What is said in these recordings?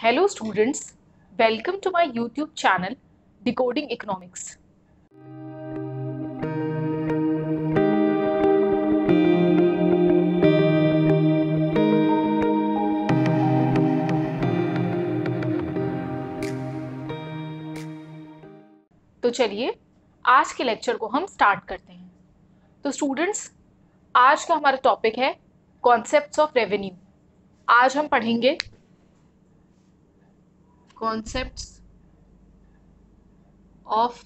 Hello students, welcome to my YouTube channel Decoding Economics. तो चलिए आज के लेक्चर को हम स्टार्ट करते हैं। तो स्टूडेंट्स, आज का हमारा टॉपिक है कॉन्सेप्ट्स ऑफ रेवेन्यू। आज हम पढ़ेंगे concepts of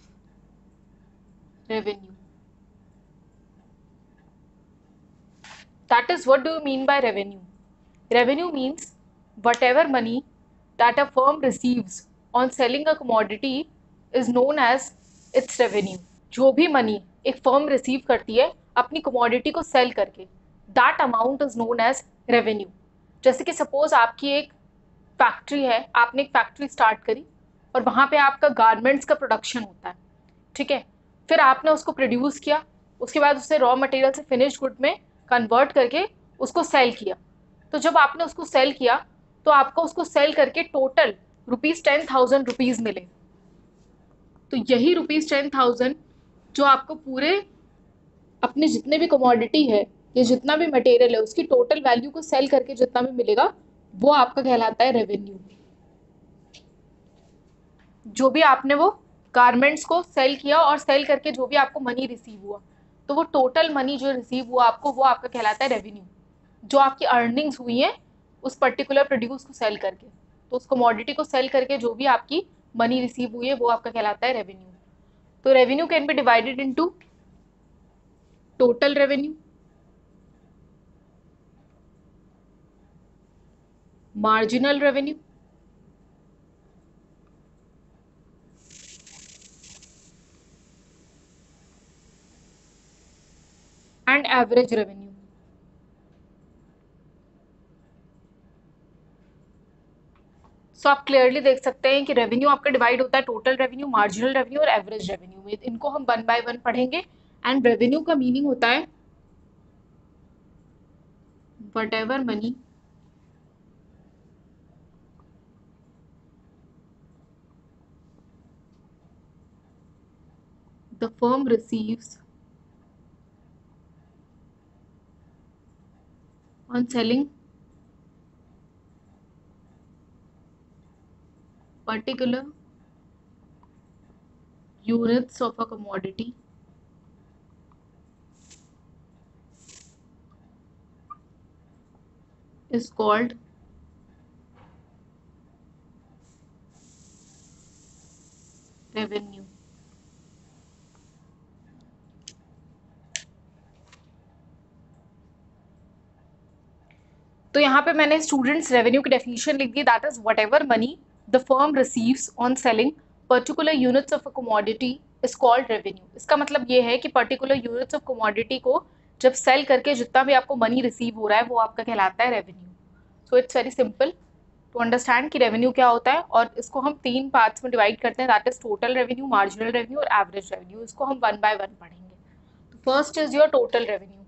revenue. That is, what do you mean by revenue? Revenue means whatever money that a firm receives on selling a commodity is known as its revenue. जो भी money एक firm receive करती है अपनी commodity को sell करके, that amount is known as revenue. जैसे कि सपोज आपकी एक फैक्ट्री है, आपने एक फैक्ट्री स्टार्ट करी और वहाँ पे आपका गारमेंट्स का प्रोडक्शन होता है, ठीक है। फिर आपने उसको प्रोड्यूस किया, उसके बाद उसे रॉ मटेरियल से फिनिश्ड गुड में कन्वर्ट करके उसको सेल किया। तो जब आपने उसको सेल किया तो आपको उसको सेल करके टोटल ₹10,000 मिले। तो यही ₹10,000 जो आपको पूरे अपने जितने भी कमोडिटी है या जितना भी मटेरियल है उसकी टोटल वैल्यू को सेल करके जितना भी मिलेगा वो आपका कहलाता है रेवेन्यू। जो भी आपने वो गारमेंट्स को सेल किया और सेल करके जो भी आपको मनी रिसीव हुआ, तो वो टोटल मनी जो रिसीव हुआ आपको, वो आपका कहलाता है रेवेन्यू। जो आपकी अर्निंग्स हुई हैं उस पर्टिकुलर प्रोड्यूस को सेल करके, तो उस कमोडिटी को सेल करके जो भी आपकी मनी रिसीव हुई है वो आपका कहलाता है रेवेन्यू। तो revenue can be divided into total revenue, marginal revenue and average revenue. So आप क्लियरली देख सकते हैं कि रेवेन्यू आपका डिवाइड होता है टोटल रेवेन्यू, मार्जिनल रेवेन्यू और एवरेज रेवेन्यू में। इनको हम वन बाय वन पढ़ेंगे। एंड रेवेन्यू का मीनिंग होता है whatever money the firm receives on selling particular units of a commodity is called revenue. तो यहाँ पे मैंने स्टूडेंट्स रेवेन्यू की डेफिनेशन लिख दी, that is whatever money the firm receives on selling particular units of a commodity is called revenue. इसका मतलब ये है कि पर्टिकुलर यूनिट्स ऑफ कमोडिटी को जब सेल करके जितना भी आपको मनी रिसीव हो रहा है वो आपका कहलाता है revenue. So it's very simple to understand कि रेवेन्यू क्या होता है, और इसको हम 3 पार्ट्स में डिवाइड करते हैं, that is total revenue, marginal revenue और एवरेज रेवेन्यू। इसको हम वन बाय वन पढ़ेंगे। तो first is your total revenue.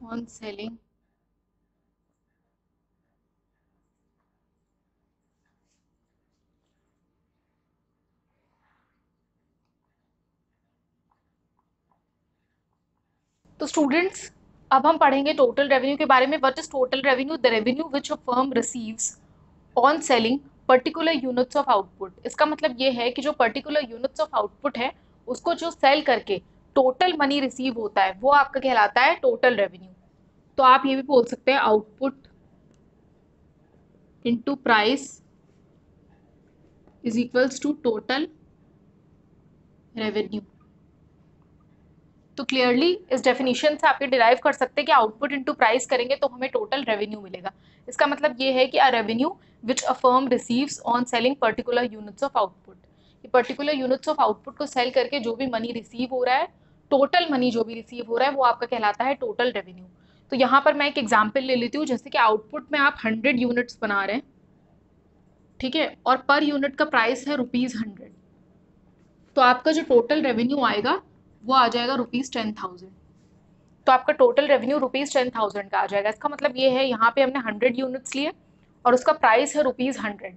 On selling तो स्टूडेंट्स अब हम पढ़ेंगे टोटल रेवेन्यू के बारे में। What is total revenue? The revenue which a firm receives on selling particular units of output. इसका मतलब ये है कि जो पर्टिकुलर यूनिट्स ऑफ आउटपुट है उसको जो सेल करके टोटल मनी रिसीव होता है वो आपका कहलाता है टोटल रेवेन्यू। तो आप ये भी बोल सकते हैं output into price is equals to total revenue. तो क्लियरली इस डेफिनेशन से आप ये डिराइव कर सकते हैं कि आउटपुट इनटू प्राइस करेंगे तो हमें टोटल रेवेन्यू मिलेगा। इसका मतलब ये है कि a revenue which a firm receives on selling particular units of output. ये पर्टिकुलर यूनिट्स ऑफ आउटपुट को सेल करके जो भी मनी रिसीव हो रहा है टोटल मनी जो भी रिसीव हो रहा है वो आपका कहलाता है टोटल रेवेन्यू। तो यहाँ पर मैं एक एग्जाम्पल ले लेती हूँ, जैसे कि आउटपुट में आप 100 यूनिट्स बना रहे हैं, ठीक है, और पर यूनिट का प्राइस है ₹100, तो आपका जो टोटल रेवेन्यू आएगा वो आ जाएगा ₹10,000। तो आपका टोटल रेवेन्यू ₹10,000 का आ जाएगा। इसका मतलब ये है, यहाँ पे हमने 100 यूनिट्स लिए और उसका प्राइस है ₹100,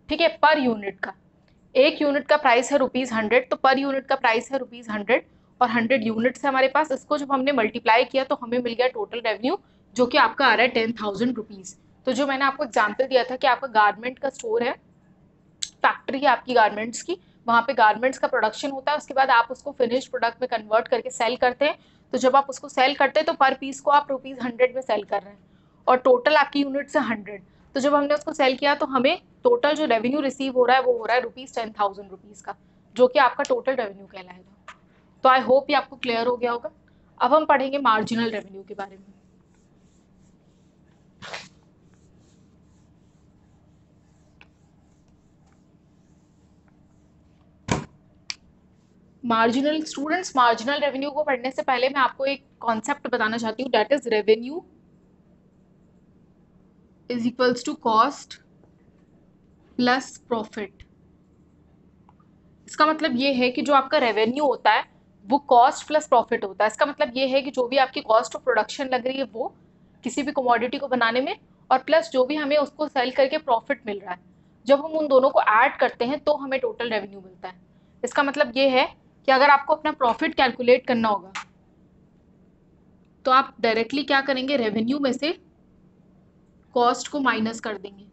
ठीक है, पर यूनिट का। एक यूनिट का प्राइस है ₹100, तो पर यूनिट का प्राइस है ₹100 और 100 यूनिट्स है हमारे पास। इसको जब हमने मल्टीप्लाई किया तो हमें मिल गया टोटल रेवेन्यू, जो कि आपका आ रहा है ₹10,000। तो जो मैंने आपको एग्जाम्पल दिया था कि आपका गारमेंट का स्टोर है, फैक्ट्री है आपकी गारमेंट्स की, वहाँ पे गारमेंट्स का प्रोडक्शन होता है, उसके बाद आप उसको फिनिश प्रोडक्ट में कन्वर्ट करके सेल करते हैं। तो जब आप उसको सेल करते हैं तो पर पीस को आप ₹100 में सेल कर रहे हैं और टोटल आपकी यूनिट है 100। तो जब हमने उसको सेल किया तो हमें टोटल जो रेवेन्यू रिसीव हो रहा है वो हो रहा है ₹10,000 का, जो कि आपका टोटल रेवेन्यू कहलाएगा। तो आई होप ये आपको क्लियर हो गया होगा। अब हम पढ़ेंगे मार्जिनल रेवेन्यू के बारे में। मार्जिनल स्टूडेंट्स, मार्जिनल रेवेन्यू को पढ़ने से पहले मैं आपको एक कॉन्सेप्ट बताना चाहती हूँ, that is revenue is equals to cost plus profit. इसका मतलब ये है कि जो आपका रेवेन्यू होता है वो कॉस्ट प्लस प्रॉफिट होता है। इसका मतलब ये है कि जो भी आपकी कॉस्ट ऑफ प्रोडक्शन लग रही है वो किसी भी कमोडिटी को बनाने में, और प्लस जो भी हमें उसको सेल करके प्रॉफिट मिल रहा है, जब हम उन दोनों को ऐड करते हैं तो हमें टोटल रेवेन्यू मिलता है। इसका मतलब ये है कि अगर आपको अपना प्रॉफिट कैलकुलेट करना होगा तो आप डायरेक्टली क्या करेंगे, रेवेन्यू में से कॉस्ट को माइनस कर देंगे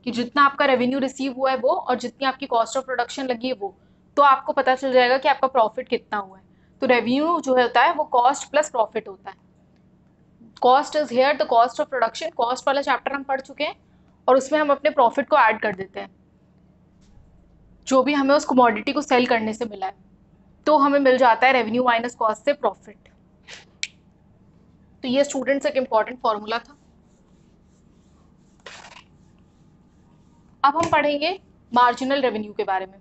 कि जितना आपका रेवेन्यू रिसीव हुआ है वो और जितनी आपकी कॉस्ट ऑफ प्रोडक्शन लगी है वो, तो आपको पता चल जाएगा कि आपका प्रॉफिट कितना हुआ है। तो रेवेन्यू जो होता है वो कॉस्ट प्लस प्रॉफिट होता है। Cost is here the cost of production, cost वाला चैप्टर हम पढ़ चुके हैं और उसमें हम अपने प्रॉफिट को ऐड कर देते हैं, जो भी हमें उस कमोडिटी को सेल करने से मिला है, तो हमें मिल जाता है रेवेन्यू माइनस कॉस्ट से प्रॉफिट। तो ये स्टूडेंट्स एक इंपॉर्टेंट फॉर्मूला था। अब हम पढ़ेंगे मार्जिनल रेवेन्यू के बारे में।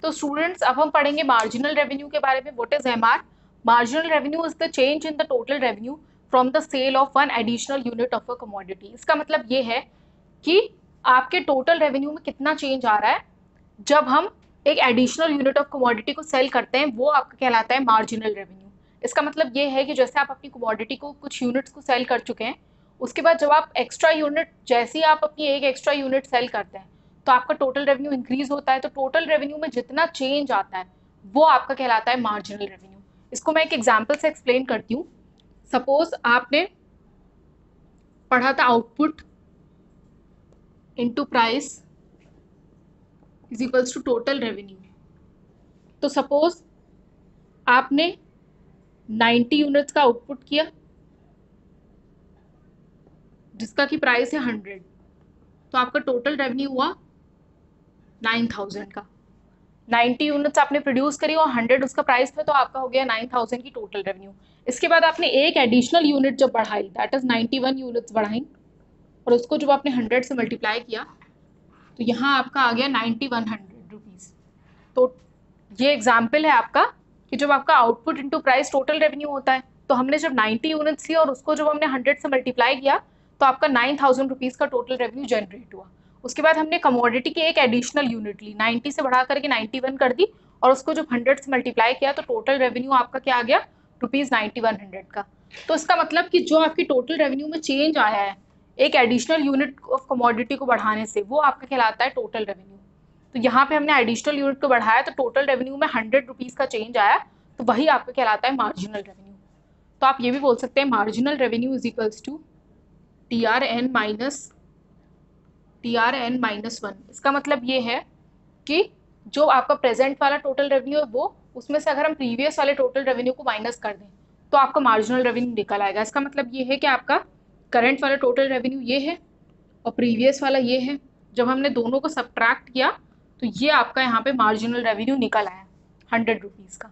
तो स्टूडेंट्स अब हम पढ़ेंगे मार्जिनल रेवेन्यू के बारे में। What is MR? Marginal revenue is the change in the total revenue from the sale of one additional unit of a commodity. इसका मतलब ये है कि आपके टोटल रेवेन्यू में कितना चेंज आ रहा है जब हम एक एडिशनल यूनिट ऑफ कमोडिटी को सेल करते हैं, वो आपका कहलाता है मार्जिनल रेवेन्यू। इसका मतलब ये है कि जैसे आप अपनी कमोडिटी को कुछ यूनिट्स को सेल कर चुके हैं, उसके बाद जब आप एक्स्ट्रा यूनिट, जैसे ही आप अपनी एक एक्स्ट्रा यूनिट सेल करते हैं तो आपका टोटल रेवेन्यू इंक्रीज होता है। तो टोटल रेवेन्यू में जितना चेंज आता है वो आपका कहलाता है मार्जिनल रेवेन्यू। इसको मैं एक एग्जांपल से एक्सप्लेन करती हूँ। सपोज आपने पढ़ा था output into price is equals to total revenue. तो सपोज आपने 90 यूनिट्स का आउटपुट किया जिसका की प्राइस है 100, तो आपका टोटल रेवेन्यू हुआ 9,000 का। 90 यूनिट्स आपने प्रोड्यूस करी और 100 उसका प्राइस था, तो आपका हो गया 9,000 की टोटल रेवेन्यू। इसके बाद आपने एक एडिशनल यूनिट जब बढ़ाई, दैट इज 91 यूनिट्स बढ़ाई, और उसको जब आपने 100 से मल्टीप्लाई किया तो यहाँ आपका आ गया 9100 रुपीज़। तो ये एग्जाम्पल है आपका कि जब आपका output into price total revenue होता है, तो हमने जब 90 यूनिट्स लिया और उसको जब हमने 100 से मल्टीप्लाई किया तो आपका 9,000 रुपीज़ का टोटल रेवेन्यू जनरेट हुआ। उसके बाद हमने कमोडिटी की एक एडिशनल यूनिट ली, 90 से बढ़ा करके 91 कर दी, और उसको जब 100 से मल्टीप्लाई किया तो टोटल रेवेन्यू आपका क्या आ गया, ₹9100 का। तो इसका मतलब कि जो आपकी टोटल रेवेन्यू में चेंज आया है एक एडिशनल यूनिट ऑफ कमोडिटी को बढ़ाने से, वो आपका कहलाता है टोटल रेवेन्यू। तो यहाँ पे हमने एडिशनल यूनिट को बढ़ाया तो टोटल रेवेन्यू में 100 रुपीज़ का चेंज आया, तो वही आपका कहलाता है मार्जिनल रेवेन्यू। तो आप ये भी बोल सकते हैं marginal revenue is equals to TRN minus 1। इसका मतलब ये है कि जो आपका प्रेजेंट वाला टोटल रेवेन्यू है वो, उसमें से अगर हम प्रीवियस वाले टोटल रेवेन्यू को माइनस कर दें तो तो आपका मार्जिनल रेवेन्यू निकल आएगा। इसका मतलब ये है कि आपका करंट वाला टोटल रेवेन्यू ये है और प्रीवियस वाला ये है। जब हमने दोनों को सब्ट्रैक्ट किया तो ये आपका यहाँ पे मार्जिनल रेवेन्यू निकल आया 100 रुपीज़ का।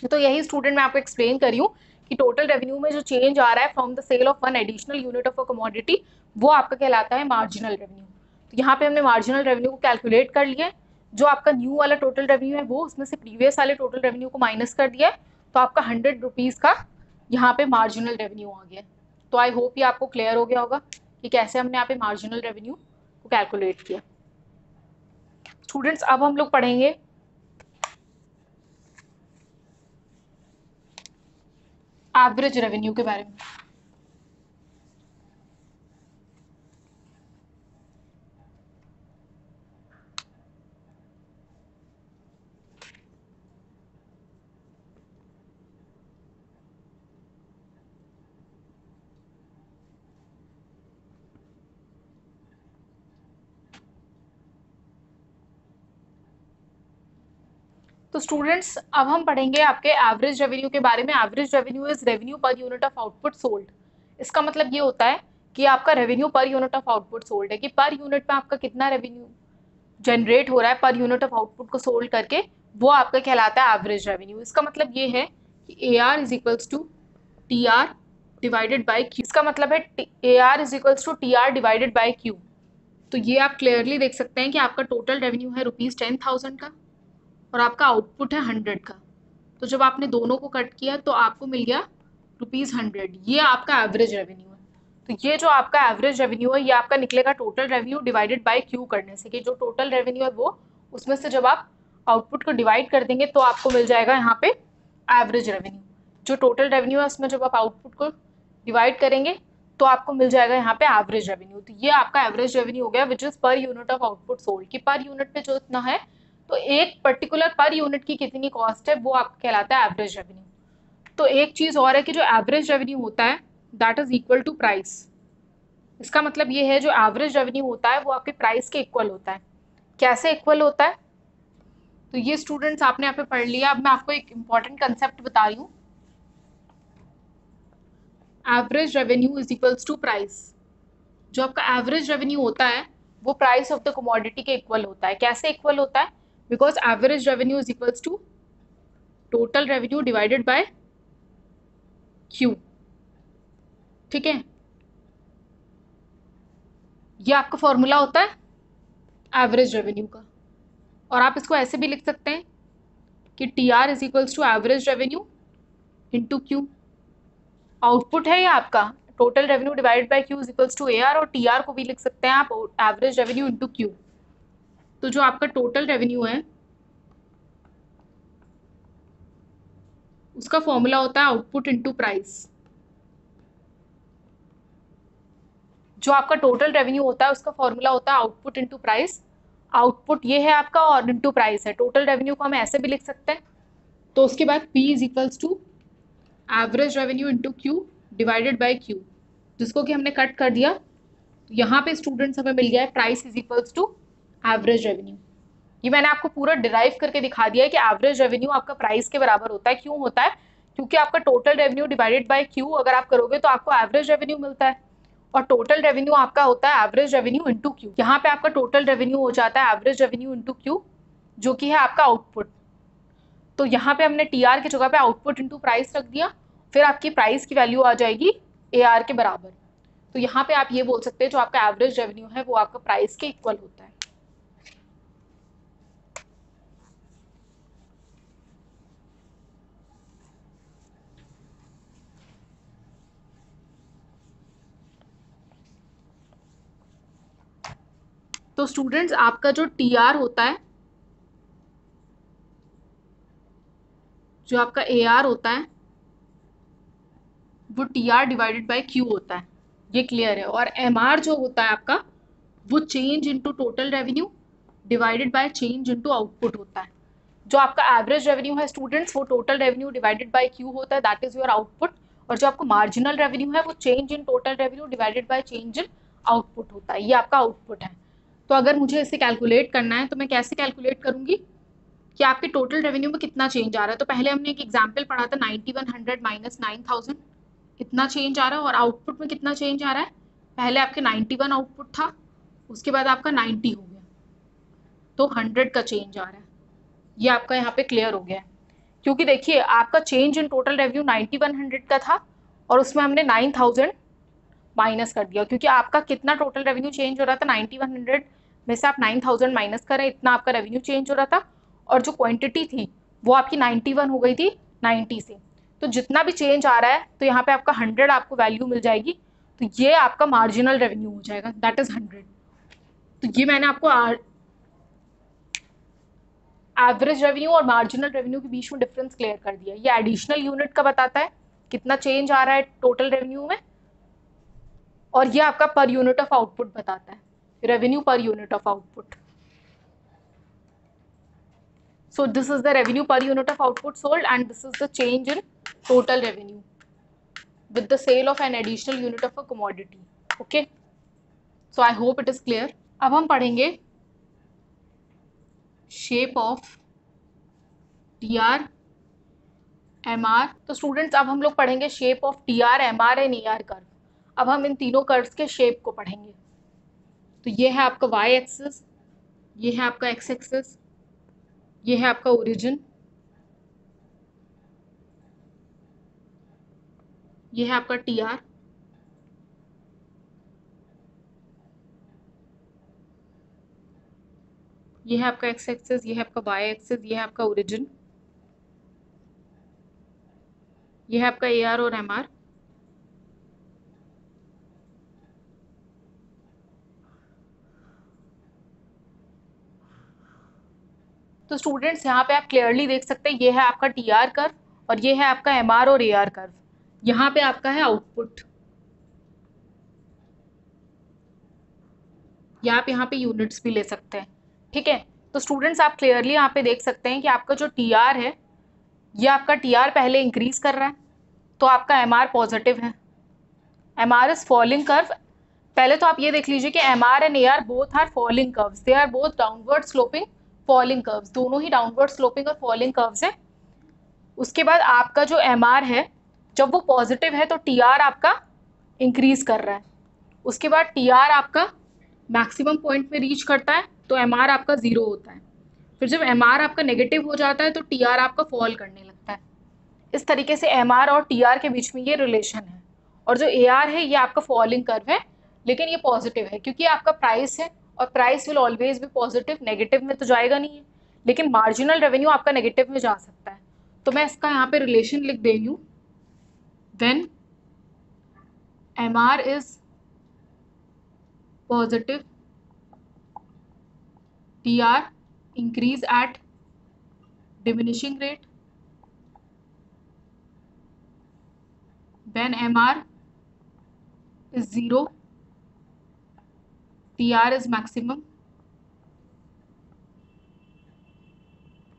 तो यही स्टूडेंट मैं आपको एक्सप्लेन कर रही हूँ कि टोटल रेवेन्यू में जो चेंज आ रहा है from the sale of one additional unit of a commodity, वो आपका कहलाता है मार्जिनल रेवेन्यू। तो यहाँ पे हमने मार्जिनल रेवेन्यू को कैलकुलेट कर लिया है। जो आपका न्यू वाला टोटल रेवेन्यू है वो उसमें से प्रीवियस वाले टोटल रेवेन्यू को माइनस कर दिया है, तो आपका 100 रुपीज़ का यहाँ पे मार्जिनल रेवेन्यू आ गया। तो आई होप ये आपको क्लियर हो गया होगा कि कैसे हमने यहाँ पे मार्जिनल रेवेन्यू को कैलकुलेट किया। स्टूडेंट्स अब हम लोग पढ़ेंगे एवरेज रेवेन्यू के बारे में। तो स्टूडेंट्स अब हम पढ़ेंगे आपके एवरेज रेवेन्यू के बारे में। Average revenue is revenue per unit of output sold. इसका मतलब ये होता है कि आपका revenue per unit of output sold है, कि पर यूनिट में आपका कितना रेवेन्यू जनरेट हो रहा है पर यूनिट ऑफ आउटपुट को सोल्ड करके, वो आपका कहलाता है एवरेज रेवेन्यू। इसका मतलब ये है कि A R is equals to T R divided by Q. इसका मतलब है A R is equals to T R divided by Q. तो ये आप क्लियरली देख सकते हैं कि आपका टोटल रेवेन्यू है ₹10,000 का और आपका आउटपुट है 100 का। तो जब आपने दोनों को कट किया तो आपको मिल गया ₹100। ये आपका एवरेज रेवेन्यू है। तो ये जो आपका एवरेज रेवेन्यू है ये आपका निकलेगा total revenue divided by Q करने से, कि जो टोटल रेवेन्यू है वो उसमें से जब आप आउटपुट को डिवाइड कर देंगे तो आपको मिल जाएगा यहाँ पे एवरेज रेवेन्यू। जो टोटल रेवेन्यू है उसमें जब आप आउटपुट को डिवाइड करेंगे तो आपको मिल जाएगा यहाँ पे एवरेज रेवेन्यू। तो ये आपका एवरेज रेवेन्यू हो गया which is per unit of output sold, कि पर यूनिट पे जो इतना है तो एक पर्टिकुलर पर यूनिट की कितनी कॉस्ट है वो आपका कहलाता है एवरेज रेवेन्यू। तो एक चीज और है कि जो एवरेज रेवेन्यू होता है that is equal to price. इसका मतलब ये है जो एवरेज रेवेन्यू होता है वो आपके प्राइस के इक्वल होता है। कैसे इक्वल होता है? तो ये स्टूडेंट्स आपने यहाँ पे पढ़ लिया। अब मैं आपको एक इंपॉर्टेंट कंसेप्ट बता रही हूँ। Average revenue is equals to price. जो आपका एवरेज रेवेन्यू होता है वो प्राइस ऑफ द कमोडिटी के इक्वल होता है। कैसे इक्वल होता है? Because average revenue is equals to total revenue divided by Q. ठीक है, ये आपका फॉर्मूला होता है एवरेज रेवेन्यू का। और आप इसको ऐसे भी लिख सकते हैं कि T R is equals to average revenue into Q. Output है ये आपका total revenue divided by Q is equals to A R, और टी आर को भी लिख सकते हैं आप एवरेज रेवेन्यू इंटू क्यू। तो जो आपका टोटल रेवेन्यू है उसका फॉर्मूला होता है आउटपुट इंटू प्राइस। जो आपका टोटल रेवेन्यू होता है उसका फॉर्मूला होता है आउटपुट इंटू प्राइस। आउटपुट ये है आपका और इंटू प्राइस है। टोटल रेवेन्यू को हम ऐसे भी लिख सकते हैं। तो उसके बाद P is equals to average revenue into Q divided by Q, जिसको कि हमने कट कर दिया। तो यहाँ पे स्टूडेंट्स हमें मिल गया है price is equals to average revenue. ये मैंने आपको पूरा डिराइव करके दिखा दिया है कि एवरेज रेवेन्यू आपका प्राइस के बराबर होता है। क्यों होता है? क्योंकि आपका total revenue divided by Q अगर आप करोगे तो आपको एवरेज रेवेन्यू मिलता है, और टोटल रेवेन्यू आपका होता है एवरेज रेवेन्यू इंटू क्यू। यहाँ पे आपका टोटल रेवेन्यू हो जाता है एवरेज रेवेन्यू इंटू क्यू, जो कि है आपका आउटपुट। तो यहाँ पे हमने टी आर की जगह पे आउटपुट इंटू प्राइस रख दिया, फिर आपकी प्राइस की वैल्यू आ जाएगी ए आर के बराबर। तो यहाँ पे आप ये बोल सकते हैं जो आपका एवरेज रेवेन्यू है वो आपका प्राइस के इक्वल होता है। तो स्टूडेंट्स आपका जो टी आर होता है, जो आपका ए आर होता है वो T R divided by Q होता है। ये क्लियर है। और एम आर जो होता है आपका वो change into total revenue divided by change into output होता है। जो आपका एवरेज रेवेन्यू है स्टूडेंट्स वो total revenue divided by Q होता है, दैट इज योर आउटपुट। और जो आपका मार्जिनल रेवेन्यू है वो change in total revenue divided by change in output होता है। ये आपका आउटपुट है। तो अगर मुझे इसे कैलकुलेट करना है तो मैं कैसे कैलकुलेट करूंगी? कि आपके टोटल रेवेन्यू में कितना चेंज आ रहा है। तो पहले हमने एक एग्जाम्पल पढ़ा था 9100 माइनस 9000, इतना चेंज आ रहा है। और आउटपुट में कितना चेंज आ रहा है, पहले आपके 91 आउटपुट था, उसके बाद आपका 90 हो गया, तो 100 का चेंज आ रहा है। ये आपका यहाँ पे क्लियर हो गया है, क्योंकि देखिए आपका चेंज इन टोटल रेवेन्यू 9100 का था और उसमें हमने 9000 माइनस कर दिया, क्योंकि आपका कितना टोटल रेवेन्यू चेंज हो रहा था, 9100 में से आप 9000 माइनस करें, इतना आपका रेवेन्यू चेंज हो रहा था। और जो क्वांटिटी थी वो आपकी 91 हो गई थी 90 से। तो जितना भी चेंज आ रहा है तो यहाँ पे आपका 100 आपको वैल्यू मिल जाएगी, तो ये आपका मार्जिनल रेवेन्यू हो जाएगा, दैट इज 100। तो ये मैंने आपको एवरेज रेवेन्यू और मार्जिनल रेवेन्यू के बीच में डिफरेंस क्लियर कर दिया। ये एडिशनल यूनिट का बताता है कितना चेंज आ रहा है टोटल रेवेन्यू में, और ये आपका पर यूनिट ऑफ आउटपुट बताता है, revenue per unit of output. So this is the revenue per unit of output sold, and this is the change in total revenue with the sale of an additional unit of a commodity. Okay, so I hope it is clear. अब हम पढ़ेंगे shape of TR, MR। तो students अब हम लोग पढ़ेंगे shape of TR, MR and AR curve. अब हम इन तीनों कर्व्स के शेप को पढ़ेंगे। तो ये है आपका y एक्सिस, ये है आपका x एक्सिस, ये है आपका ओरिजिन, ये है आपका TR, ये है आपका x एक्सिस, ये है आपका y एक्सिस, ये है आपका ओरिजिन, ये है आपका AR और MR। तो स्टूडेंट्स यहाँ पे आप क्लियरली देख सकते हैं, ये है आपका TR कर्व और ये है आपका MR और AR कर्व। यहाँ पे आपका है आउटपुट, या आप यहाँ पे यूनिट्स भी ले सकते हैं, ठीक है। तो स्टूडेंट्स आप क्लियरली यहाँ पे देख सकते हैं कि आपका जो TR है, ये आपका TR पहले इंक्रीज कर रहा है, तो आपका MR पॉजिटिव है। MR is falling curve. पहले तो आप ये देख लीजिए कि MR and AR both are falling curves, they are both downward sloping falling curves, दोनों ही डाउनवर्ड स्लोपिंग और फॉलिंग कर्व्स है। उसके बाद आपका जो MR है, जब वो पॉजिटिव है तो TR आपका इंक्रीज कर रहा है। उसके बाद TR आपका मैक्सिमम पॉइंट में रीच करता है तो MR आपका 0 होता है। फिर जब MR आपका नेगेटिव हो जाता है तो TR आपका फॉल करने लगता है। इस तरीके से MR और TR के बीच में ये रिलेशन है। और जो AR है ये आपका फॉलिंग कर्व है, लेकिन ये पॉजिटिव है क्योंकि आपका प्राइस है और प्राइस विल ऑलवेज भी पॉजिटिव, नेगेटिव में तो जाएगा नहीं है। लेकिन मार्जिनल रेवेन्यू आपका नेगेटिव में जा सकता है, तो मैं इसका यहाँ पे रिलेशन लिख दे रही हूँ। When MR is positive, TR increase at diminishing rate. When MR is 0, TR is maximum.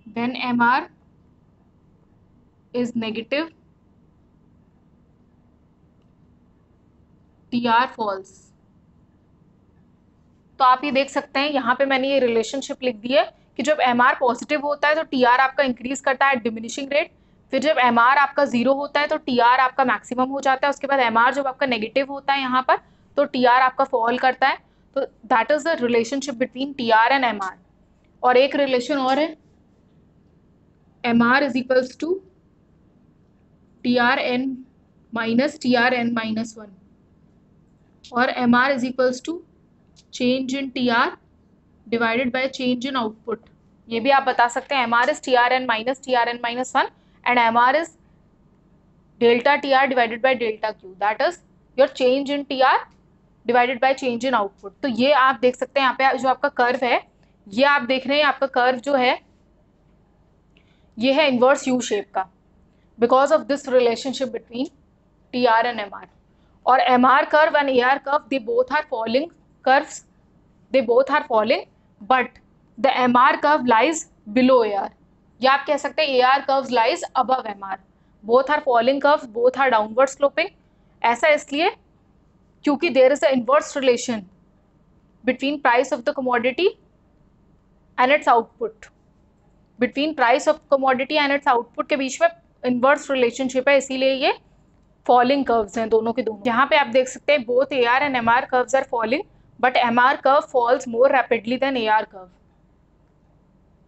When MR is negative, TR falls. तो आप ये देख सकते हैं यहाँ पे मैंने ये रिलेशनशिप लिख दी है कि जब MR पॉजिटिव होता है तो TR आपका इंक्रीज करता है डिमिनिशिंग रेट, फिर जब MR आपका 0 होता है तो TR आपका मैक्सिमम हो जाता है, उसके बाद MR जब आपका नेगेटिव होता है यहाँ पर तो TR आपका फॉल करता है। तो that is the relationship between TR and MR। और एक रिलेशन और है, MR is equals to TRN minus TRN minus 1, और MR is equals to change in TR divided by change in output. ये भी आप बता सकते हैं, MR is TRN minus TRN minus 1 and MR is delta TR divided by delta Q, that is your change in TR divided by change in output. तो ये आप देख सकते हैं यहाँ पे जो आपका कर्व है, ये आप देख रहे हैं आपका कर्व जो है ये है इनवर्स U शेप का, because of this relationship between TR and MR। और MR curve and AR curve they both are falling curves, they both are falling, but the MR curve lies below AR, या आप कह सकते हैं AR curves lies above MR. Both are falling curves, both are downward sloping. ऐसा इसलिए क्योंकि there is a inverse relation between price of the commodity and its output. Between price of commodity and it's output के बीच में inverse relationship है, इसीलिए ये falling curves हैं दोनों के दोनों। यहाँ पे आप देख सकते हैं both AR and MR curves are falling, but MR curve falls more rapidly than AR curve.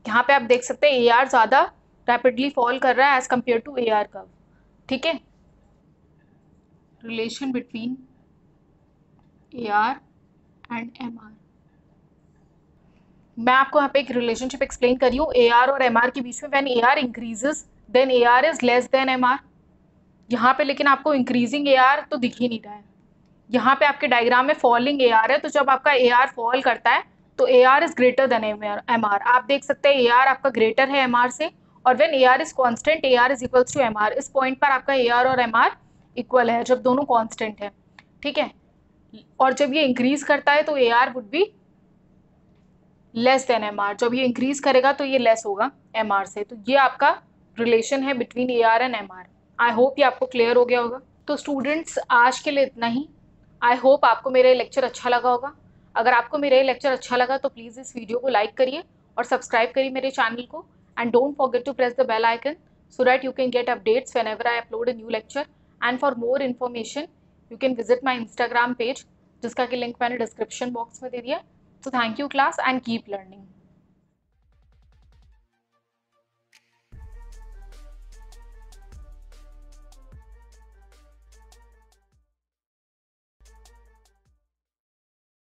यहाँ पे आप देख सकते हैं AR ज़्यादा रैपिडली फॉल कर रहा है as compare to AR curve. ठीक है, relation between AR and MR। मैं आपको यहाँ पे एक रिलेशनशिप एक्सप्लेन कर रही हूँ AR और MR के बीच में। When AR increases then AR is less than MR। यहाँ पे लेकिन आपको इंक्रीजिंग AR तो दिख ही नहीं रहा है, यहाँ पे आपके डायग्राम में फॉलिंग AR है। तो जब आपका AR फॉल करता है तो AR is greater than MR। आप देख सकते हैं AR आपका ग्रेटर है MR से, और when AR is constant AR is equals to MR। इस पॉइंट पर आपका AR और MR इक्वल है जब दोनों कांस्टेंट है। ठीक है, और जब ये इंक्रीज करता है तो AR would be less than MR। जब ये इंक्रीज करेगा तो ये लेस होगा MR से। तो ये आपका रिलेशन है between AR and MR। I hope ये आपको क्लियर हो गया होगा। तो स्टूडेंट्स आज के लिए इतना ही। आई होप आपको मेरा लेक्चर अच्छा लगा होगा। अगर आपको मेरा लेक्चर अच्छा लगा तो प्लीज़ इस वीडियो को लाइक करिए और सब्सक्राइब करिए मेरे चैनल को, and don't forget to press the bell icon so that you can get updates whenever I upload a new lecture. And for more information you can visit my Instagram page जिसका कि link मैंने description box में दे दिया। So thank you class and keep learning.